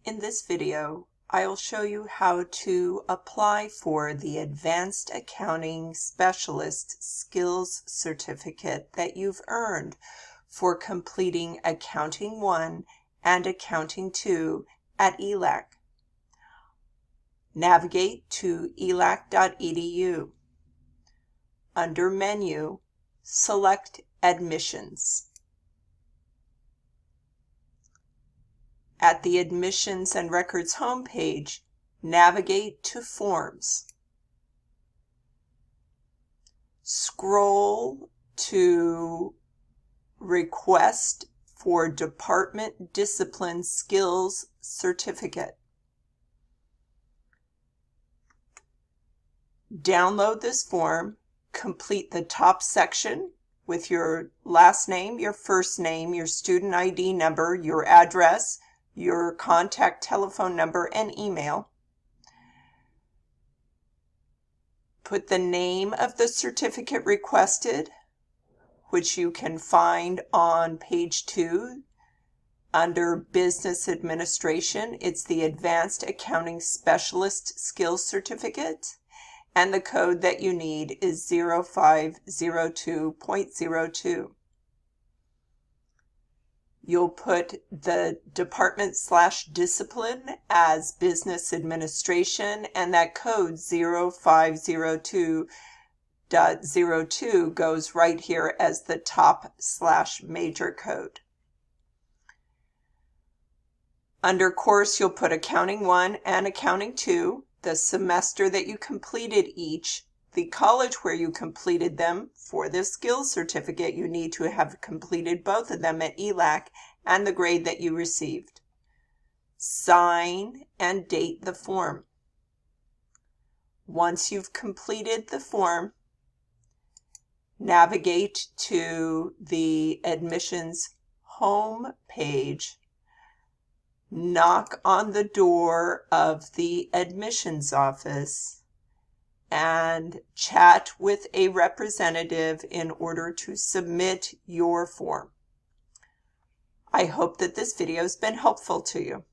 In this video, I'll show you how to apply for the Advanced Accounting Specialist Skills Certificate that you've earned for completing Accounting 1 and Accounting 2 at ELAC. Navigate to elac.edu. Under Menu, select Admissions. At the Admissions and Records homepage, navigate to Forms. Scroll to Request for Department Discipline Skills Certificate. Download this form, complete the top section with your last name, your first name, your student ID number, your address, your contact telephone number, and email. Put the name of the certificate requested, which you can find on page 2 under Business Administration. It's the Advanced Accounting Specialist Skills Certificate, and the code that you need is 0502.02. You'll put the department/discipline as Business Administration, and that code 0502.02 goes right here as the top/major code. Under course, you'll put Accounting 1 and Accounting 2, the semester that you completed each, the college where you completed them. For the skills certificate, you need to have completed both of them at ELAC, and the grade that you received. Sign and date the form. Once you've completed the form, navigate to the admissions home page. Knock on the door of the admissions office and chat with a representative in order to submit your form. I hope that this video has been helpful to you.